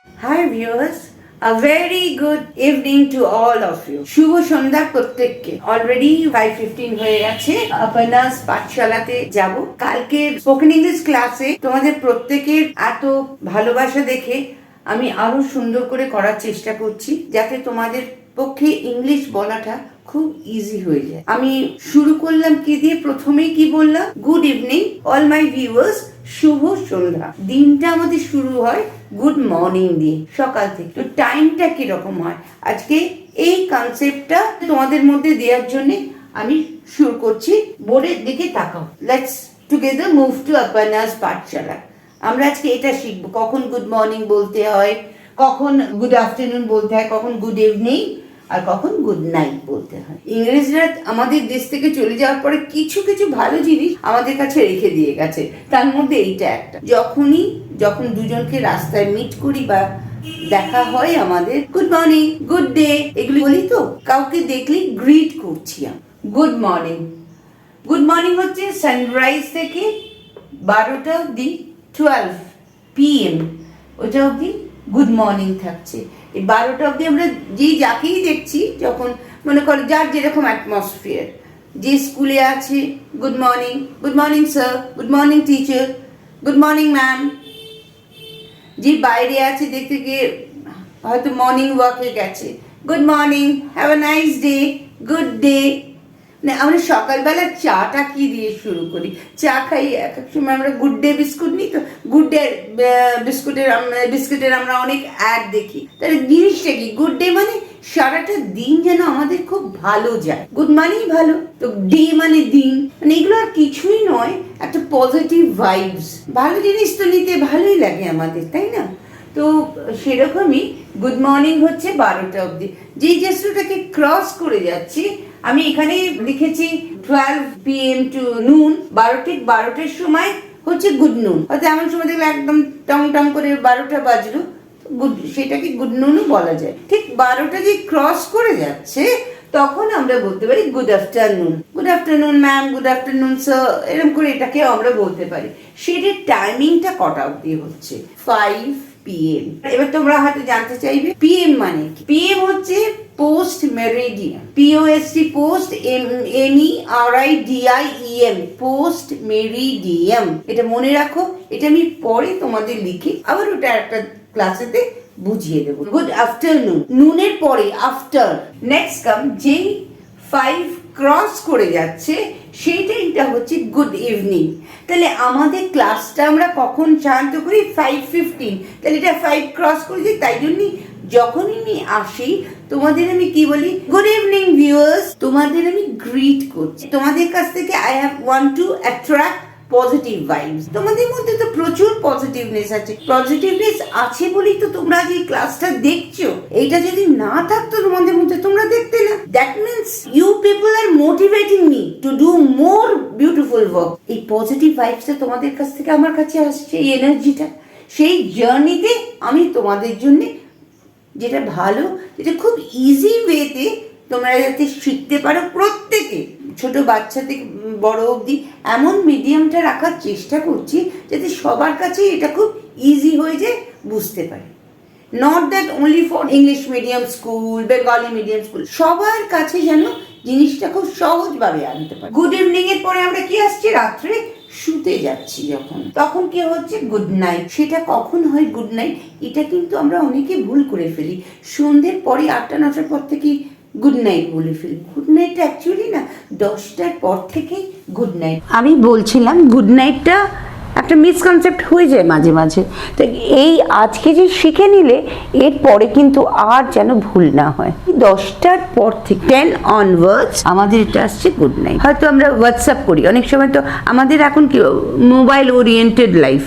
Hi viewers, a very good evening to all of you. শুভ সন্ধ্যা প্রত্যেককে। Already 5:15 হয়ে গেছে। আপনার পাঠশালাতে যাব। কালকে স্পোকেন ইংলিশ ক্লাসে তোমাদের প্রত্যেকের এত ভালোবাসা দেখে আমি আরো সুন্দর করে করার চেষ্টা করছি, যাতে তোমাদের পক্ষে ইংলিশ বলাটা খুব ইজি হয়ে যায়। আমি শুরু করলাম কি দিয়ে? প্রথমেই কি বললাম? Good evening all my viewers, শুভ সন্ধ্যা। দিনটা আমাদের শুরু হয় গুড মর্নিং দিয়ে, সকাল থেকে। তো টাইমটা কিরকম হয় আজকে এই কনসেপ্টটা তোমাদের মধ্যে দেওয়ার জন্য আমি শুরু করছি। বোর্ডের দিকে তাকাও। লেটস টুগেদার মুভ টু আপানাস পাঠশালা। আমরা আজকে এটা শিখবো, কখন গুড মর্নিং বলতে হয়, কখন গুড আফটারনুন বলতে হয়, কখন গুড ইভিনিং আর কখন গুড নাইট বলতে হয়। ইংরেজরা আমাদের দেশ থেকে চলে যাওয়ার পরে কিছু কিছু ভালো জিনিস আমাদের কাছে রেখে দিয়ে গেছে, তার মধ্যে এইটা একটা। যখন দুজনকে রাস্তায় মিট করি বা দেখা হয় আমাদের, গুড মর্নিং, গুড ডে এগুলি বলি। তো কাউকে দেখলে গ্রিট করছি আমি, গুড মর্নিং। গুড মর্নিং হচ্ছে সানরাইজ থেকে 12টা অব্দি 12 PM ওটা অব্দি গুড মর্নিং থাকছে। এই 12টা অব্দি আমরা যাকেই দেখছি, যখন মনে করো যার যেরকম অ্যাটমসফিয়ার, যে স্কুলে আছে good morning sir, good morning teacher, good morning ma'am. যে বাইরে আছে দেখতে গিয়ে হয়তো মর্নিং ওয়াকে গেছে, good morning, have a nice day, good day. না, আমরা সকালবেলা চাটা কি দিয়ে শুরু করি? চা খাই এক এক সময় আমরা গুড ডে বিস্কুট নিই। তো গুড ডে বিস্কুটের আমরা অনেক অ্যাড দেখি। তাহলে জিনিসটা কি? গুড ডে মানে সারাটা দিন যেন আমাদের খুব ভালো যায়। গুড মানেই ভালো, তো ডে মানে দিন, মানে এগুলো আর কিছুই নয়, একটা পজিটিভ ভাইবস। ভালো জিনিস তো নিতে ভালোই লাগে আমাদের, তাই না? তো সেরকমই গুড মর্নিং হচ্ছে 12টা অব্দি। যে জেস্টটাকে ক্রস করে যাচ্ছি, আমি এখানে লিখেছি 12 PM টু নুন। 12টার সময় হচ্ছে গুড নুন। হয়তো এমন সময় দেখলে একদম টং টং করে 12টা বাজলো, গুড, সেটাকে গুড নুনও বলা যায়। ঠিক 12টা যে ক্রস করে যাচ্ছে, তখন আমরা বলতে পারি good afternoon ma'am, good afternoon sir, এরকম করে এটাকে আমরা বলতে পারি। সেটার টাইমিংটা কটা অব্দি হচ্ছে? 5 PM। এবার তোমরা হয়তো জানতে চাইবে PM মানে কি? PM হচ্ছে post meridiem, POST, post MERIDIEM, post meridiem. এটা মনে রাখো, এটা আমি পরে তোমাদের লিখি, আবার ওটা একটা ক্লাসেতে বুঝিয়ে দেবো। গুড আফটারনুন, নুনের পরে আফটার। নেক্সট কাম, যেই 5 ক্রস করে যাচ্ছে সেইটা হচ্ছে গুড ইভিনিং। তাহলে আমাদের ক্লাসটা আমরা কখন শান্ত করি? 5:15। তাহলে এটা 5 ক্রস করে যাই, তাই জন্যই যখনই আমি আসি তোমাদের আমি কি বলি? Good evening viewers. তোমাদের আমি গ্রিট করছি। তোমাদের কাছ থেকে I want to attract positive vibes. তোমাদের মধ্যে তো প্রচুর পজিটিভনেস আছে। পজিটিভনেস আছে বলেই তো তোমরা যে ক্লাসটা দেখছো। এইটা যদি না থাকতো তোমাদের মধ্যে, তোমরা দেখতে না। That means you people are motivating me to do more beautiful work. এই পজিটিভ ভাইবসটা তোমাদের কাছ থেকে আমার কাছে আসছে, এই এনার্জিটা। সেই জার্নিতে আমি তোমাদের জন্য যেটা ভালো, যেটা খুব ইজি ওয়েতে তোমরা যাতে শিখতে পারো, প্রত্যেকে ছোট বাচ্চা থেকে বড় অবধি এমন মিডিয়ামটা রাখার চেষ্টা করছি যাতে সবার কাছে এটা খুব ইজি হয়ে যায়, বুঝতে পারে। Not that only for English medium school, Bengali medium school, সবার কাছে যেন জিনিসটা খুব সহজভাবে আনতে পারে। গুড ইভিনিং এর পরে আমরা কি আসছি? রাত্রে শুতে যাচ্ছি যখন, তখন কি হচ্ছে? Good night. সেটা কখন হয় গুড নাইট? এটা কিন্তু আমরা অনেকে ভুল করে ফেলি। সন্ধ্যের পরে 8টা-9টার পর থেকেই গুড নাইট বলে ফেলি। গুড নাইটটা অ্যাকচুয়ালি না 10টার পর থেকেই গুড নাইট। আমি বলছিলাম গুড নাইটটা একটা মিসকনসেপ্ট হয়ে যায় মাঝে মাঝে। তো এই আজকে যে শিখে নিলে এরপরে কিন্তু আর যেন ভুল না হয়। 10টার পর থেকে 10 অনওয়ার্ডস আমাদের এটা আসছে গুড নাইট। হয়তো আমরা হোয়াটসঅ্যাপ করি অনেক সময়। তো আমাদের এখন কি মোবাইল ওরিয়েন্টেড লাইফ।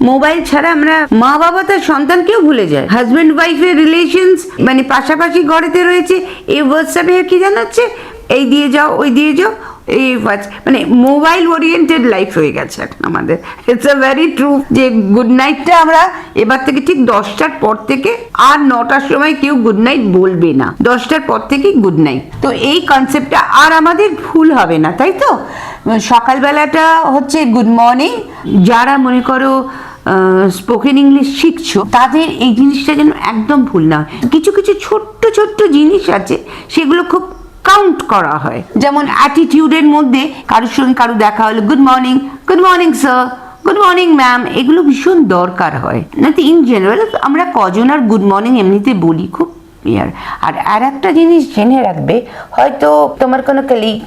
মোবাইল ছাড়া আমরা মা বাবা তার সন্তানকেও ভুলে যায়। হাজব্যান্ড ওয়াইফের রিলেশনস মানে পাশাপাশি ঘরেতে রয়েছে, এই হোয়াটসঅ্যাপে কি জানাচ্ছে? এই দিয়ে যাও, ওই দিয়ে যাও, এই মানে মোবাইল ওরিয়েন্টেড লাইফ হয়ে গেছে এখন আমাদের। ইটস আ ভেরি ট্রু যে গুড নাইটটা আমরা এবার থেকে ঠিক 10টার পর থেকে, আর 9টার সময় কেউ গুড নাইট বলবে না। 10টার পর থেকেই গুড নাইট। তো এই কনসেপ্টটা আর আমাদের ভুল হবে না, তাই তো? সকালবেলাটা হচ্ছে গুড মর্নিং। যারা মনে করো স্পোকেন ইংলিশ শিখছো তাদের এই জিনিসটা যেন একদম ভুল না হয়। কিছু কিছু ছোট্ট ছোট্ট জিনিস আছে সেগুলো খুব কাউন্ট করা হয়, যেমন অ্যাটিটিউডের মধ্যে কারোর সঙ্গে কারো দেখা হলো, good morning sir, good morning ma'am, এগুলো ভীষণ দরকার হয় না। তো ইন জেনারেল আমরা কজন আর গুড মর্নিং এমনিতে বলি, খুব ক্লিয়ার। আর একটা জিনিস জেনে রাখবে, হয়তো তোমার কোনো কলিগ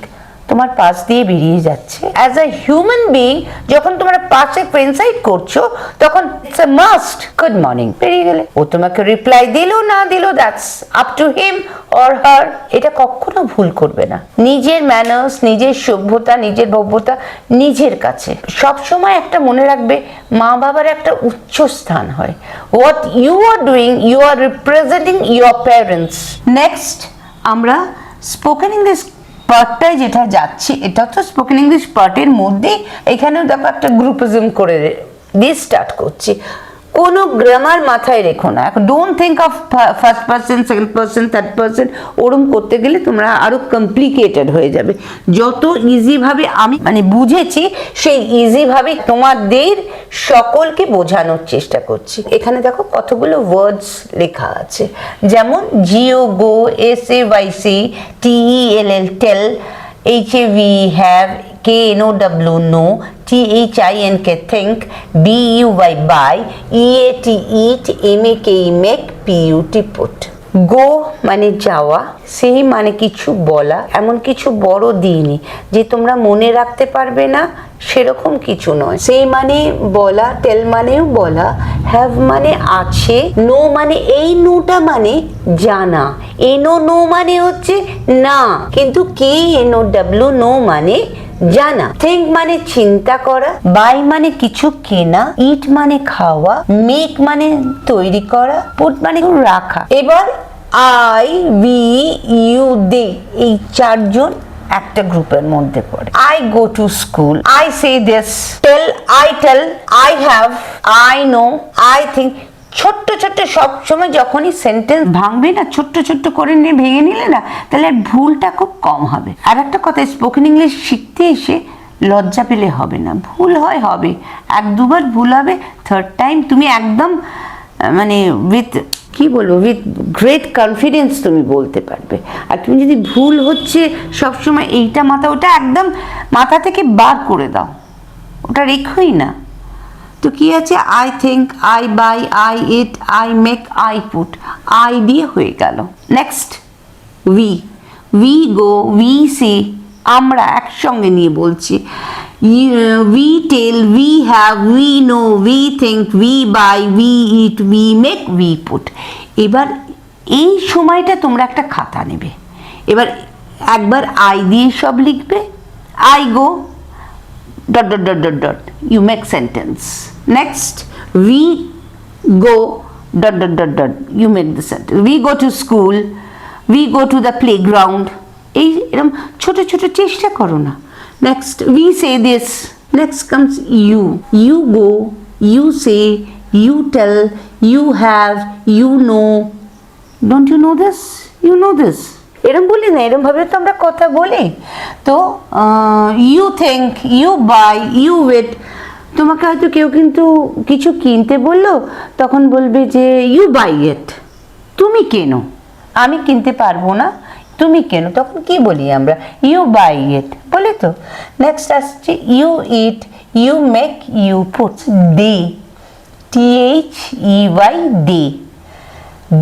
তোমার পাশ দিয়ে বেরিয়ে যাচ্ছে, অ্যাজ আ হিউম্যান বিং যখন তোমরা পাশে কোইনসাইড করছো তখন it's a must good morning, বেরিয়ে গেলে ও তোমাকে রিপ্লাই দিল না দিল that's up to him or her, এটা কখনো ভুল করবে না। নিজের ম্যানার্স, নিজের সভ্যতা, নিজের ভব্যতা নিজের কাছে সবসময় একটা মনে রাখবে, মা বাবার একটা উচ্চ স্থান হয়। What you are doing, you are representing your parents. Next আমরা স্পোকেন ইংলিশ পার্টটায় যেটা যাচ্ছি, এটা তো স্পোকেন ইংলিশ পার্টের মধ্যে এখানেও দেখো একটা গ্রুপিজম করে দিয়ে স্টার্ট করছি। কোনো গ্রামার মাথায় রেখো না, don't think of first person, second person, third person, ওরম করতে গেলে তোমরা আরো কমপ্লিকেটেড হয়ে যাবে। যত ইজিভাবে আমি বুঝেছি সেই ইজিভাবে তোমাদের সকলকে বোঝানোর চেষ্টা করছি। এখানে দেখো কতগুলো ওয়ার্ডস লেখা আছে, যেমন G O, go, SAYC, TELL, tell, HAV, have, KNOW, no, THINK, think, BUY, buy, EAT, eat, MAKE, make, PUT, put. গো মানে যাওয়া, সেই মানে কিছু বলা, এমন কিছু বড় দিনই যে তোমরা মনে রাখতে পারবে না সেরকম কিছু নয়। সেই মানে বলা, টেল মানেও বলা, হ্যাভ মানে আছে, নো মানে এই নোটা মানে জানা, নো মানে হচ্ছে না, কিন্তু KNOW, নো মানে জানা, থিঙ্ক মানে চিন্তা করা, বাই মানে কিছু কেনা, ইট মানে খাওয়া, মেক মানে তৈরি করা, পুট মানে রাখা। এবার আই, উই, ইউ, দে, এই চারজন একটা গ্রুপের মধ্যে পড়ে। I go to school, I say this, I tell, I have, I know, I think. ছোট্ট ছোট্ট সবসময় যখনই সেন্টেন্স ভাঙবে না, ছোট্ট ছোট্ট করে নিয়ে ভেঙে নিলে না, তাহলে ভুলটা খুব কম হবে। আর একটা কথা, স্পোকেন ইংলিশ শিখতে এসে লজ্জা পেলে হবে না, ভুল হবে, এক দুবার ভুল হবে, থার্ড টাইম তুমি একদম উইথ গ্রেট কনফিডেন্স তুমি বলতে পারবে। আর তুমি যদি ভুল হচ্ছে সবসময় এইটা ওটা একদম মাথা থেকে বার করে দাও, ওটা রেখোই না। তো কি আছে, I think, I buy, I eat, I make, I put, I দিয়ে হয়ে গেল। Next we go, we see, আমরা একসঙ্গে নিয়ে বলছি। We tell, we have, we know, we think, we buy, we eat, we make, we put. এবার এই সময়টা তোমরা একটা খাতা নেবে, এবার একবার আই দিয়ে সব লিখবে, I go dot dot dot dot dot, you make sentence. Next, we go dot dot dot dot, you make the sentence. We go to school, we go to the playground. এরকম ছোট ছোট চেষ্টা করো না। Next, we say this. Next comes you. You go, you say, you tell, you have, you know. Don't you know this? You know this. এরম বলি না, এরম ভাবে তো আমরা কথা বলি। তো you think, you buy, you wait. তোমাকে হয়তো কেউ কিন্তু কিছু কিনতে বললো, তখন বলবে যে ইউ বাই ইট, তুমি কেনো, আমি কিনতে পারবো না, তুমি কেনো। তখন কি বলি আমরা, ইউ বাই ইট, বলে তো। নেক্সট আসছে you eat, you make, you put, they, THEY, they.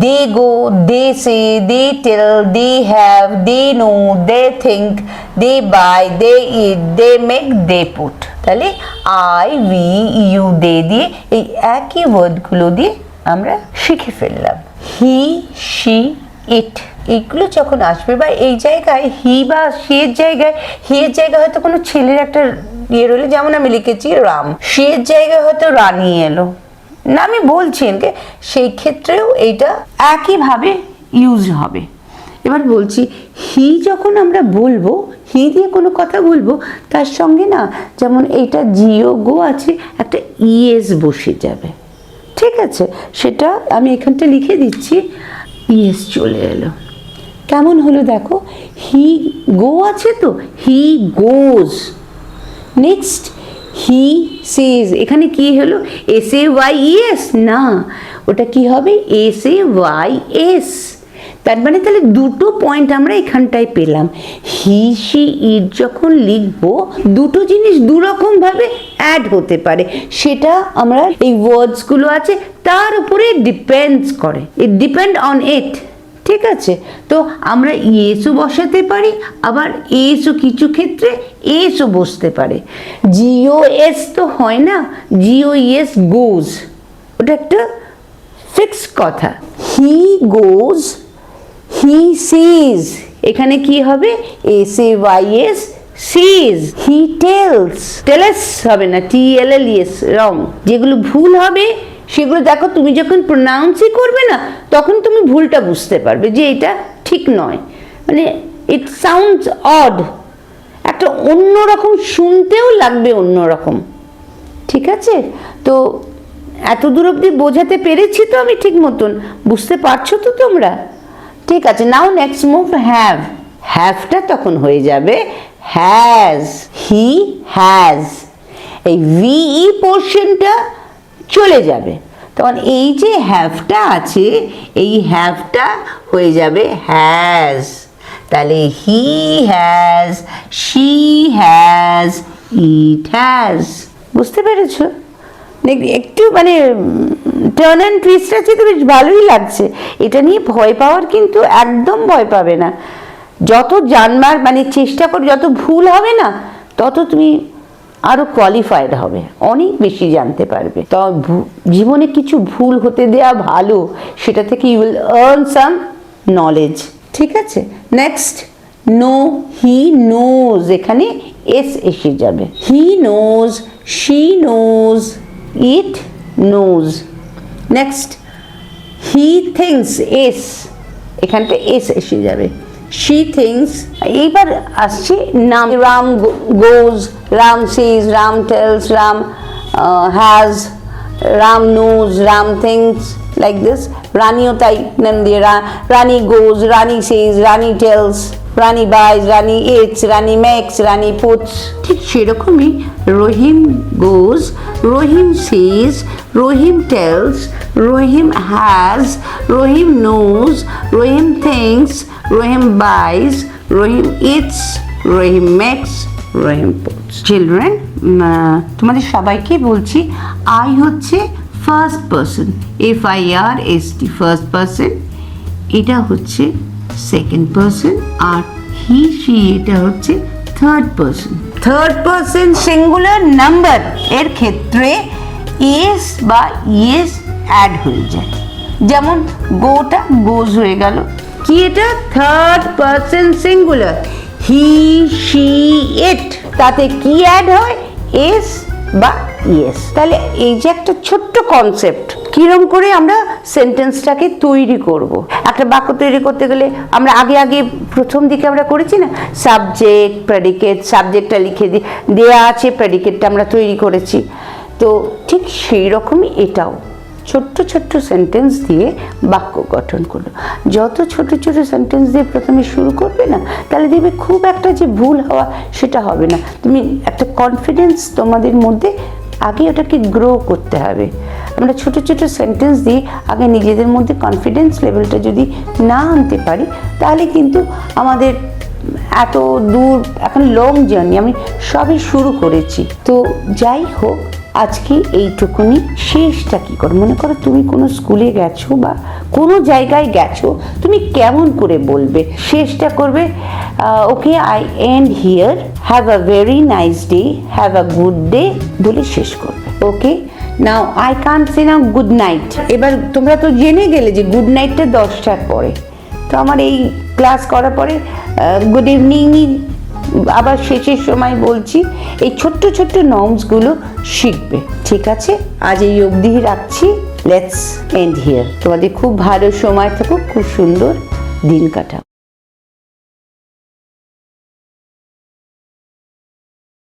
They go, they say, they tell, they have, they know, they think, they buy, they eat, they make, they put. তাহলে I, we, you, they দিয়ে এই একই ওয়ার্ডগুলো দিয়ে আমরা শিখে ফেললাম। হি, she, it, এইগুলো যখন আসবে বা এই জায়গায় হি বা সি এর জায়গায়, হি এর জায়গায় হয়তো কোনো ছেলের একটা ইয়ে রইলো, যেমন আমি লিখেছি রাম, সি এর জায়গায় হয়তো রানী এলো না, আমি বলছি সেই ক্ষেত্রেও এইটা একইভাবে ইউজ হবে। এবার বলছি হি যখন আমরা বলবো, হি দিয়ে কোনো কথা বলবো, তার সঙ্গে না যেমন এইটা জিও গো আছে, একটা ইএস বসে যাবে, ঠিক আছে? সেটা আমি এখানটা লিখে দিচ্ছি, ইএস চলে এলো। কেমন হলো দেখো, হি গো আছে তো, হি গোজ। নেক্সট হি সেজ, এখানে কি হলো, এস এ ওয়াই এস না, ওটা কি হবে এস এ ওয়াই এস। তার মানে তাহলে দুটো পয়েন্ট আমরা এখানটায় পেলাম। হি সি ইট যখন লিখবো দুটো জিনিস দুরকম ভাবে অ্যাড হতে পারে, সেটা আমরা এই ওয়ার্ডসগুলো আছে তার উপরে ডিপেন্ডস করে, ইট ডিপেন্ড অন ইট। ঠিক আছে, তো আমরা ইয়েসও বসাতে পারি, আবার এসও কিছু ক্ষেত্রে এসও বসতে পারে। জিও এস তো হয় না, জিও ইয়েস গোজ, ওটা একটা ফিক্স কথা। হি গোজ, হি সিজ, এখানে কি হবে S A Y S says. He tells, tells হবে না, টি এল এল এস, রং। যেগুলো ভুল হবে সেগুলো দেখো তুমি যখন প্রোনাউন্সই করবে না তখন তুমি ভুলটা বুঝতে পারবে যে এটা ঠিক নয়, মানে ইট সাউন্ডস অড, একটা অন্যরকম, শুনতেও লাগবে অন্যরকম। ঠিক আছে, তো এত দূর অবধি বোঝাতে পেরেছি তো আমি ঠিক মতন, বুঝতে পারছো তো তোমরা? ঠিক আছে, নাও নেক্সট মুভ হ্যাভ। হ্যাভটা তখন হয়ে যাবে হ্যাজ, হি হ্যাজ, এই ভিই পোর্শনটা চলে যাবে, তখন এই যে হ্যাভটা আছে এই হ্যাভটা হয়ে যাবে হ্যাজ। তাহলে he has, she has, it has. বুঝতে পেরেছো? একটু মানে টার্ন অ্যান্ড টুইস্ট আছে তো বেশ ভালোই লাগছে। এটা নিয়ে ভয় পাওয়ার কিন্তু একদম ভয় পাবে না। যত জানবার মানে চেষ্টা করে যত ভুল হবে না তত তুমি আরো কোয়ালিফাইড হবে, অনেক বেশি জানতে পারবে। তো জীবনে কিছু ভুল হতে দেওয়া ভালো, সেটা থেকে you will earn some knowledge. ঠিক আছে, নেক্সট নো, হি নোজ, এখানে এস এসে যাবে। He knows, she knows, it knows. Next he thinks, S, এখানটা এস এসে যাবে। শি থিংস, এইবার আসছে নাম, Ram goes, Ram sees, Ram tells, Ram has, Ram knows, Ram thinks, like this. রানীও তাই নাম দিয়ে, Rani goes, Rani sees, Rani tells, Rani buys, Rani eats, Rani makes, Rani puts. ঠিক সেরকমই Rahim goes, Rahim sees, Rahim tells, Rahim has, Rahim knows, Rahim thinks, Rahim buys, Rahim eats, Rahim makes, Rahim puts. Children, তোমাদের সবাইকে বলছি I হচ্ছে first person, FIRST, first person. এটা হচ্ছে সেকেন্ড পারসন, আর হি সি এটা হচ্ছে third person. Third person singular number এর ক্ষেত্রে এস বা ইয়েস অ্যাড হয়ে যায়। যেমন গোটা গোজ হয়ে গেল, কি এটা third person singular. He she it, তাতে কি অ্যাড হয় এস বা ইয়েস। তাহলে এই যে একটা ছোট্ট কনসেপ্ট, কিরম করে আমরা সেন্টেন্সটাকে তৈরি করব। একটা বাক্য তৈরি করতে গেলে আমরা আগে প্রথম দিকে আমরা করেছি না, সাবজেক্ট প্রেডিকেট, সাবজেক্টটা লিখে দেওয়া আছে, প্রেডিকেটটা আমরা তৈরি করেছি। তো ঠিক সেই রকমই এটাও ছোট্ট ছোট্ট সেন্টেন্স দিয়ে বাক্য গঠন করলো। যত ছোট ছোট সেন্টেন্স দিয়ে প্রথমে শুরু করবে না, তাহলে দেখবে খুব একটা যে ভুল হওয়া সেটা হবে না। তুমি একটা কনফিডেন্স তোমাদের মধ্যে আগে ওটাকে গ্রো করতে হবে। আমরা ছোট ছোট সেন্টেন্স দিয়ে আগে নিজেদের মধ্যে কনফিডেন্স লেভেলটা যদি না আনতে পারি, তাহলে কিন্তু আমাদের এত দূর, এখন লং জার্নি, আমি সবই শুরু করেছি। তো যাই হোক, আজকে এইটুকুনি। শেষটা কি করো, মনে করো তুমি কোনো স্কুলে গেছো বা কোনো জায়গায় গেছো, তুমি কেমন করে বলবে? শেষটা করবে okay I end here, have a very nice day, have a good day বলে শেষ করবে। Okay, now I can't say now good night. এবার তোমরা তো জেনে গেলে যে গুড নাইটটা 10টার পরে। তো আমার এই ক্লাস করার পরে গুড ইভিনিং আবার শেষের সময় বলছি, এই ছোট্ট ছোট্ট নর্মসগুলো শিখবে। ঠিক আছে, আজ এই অবধি রাখছি। Let's and here. তোমাদের খুব ভালো সময় থাকুক, খুব সুন্দর দিন কাটাও।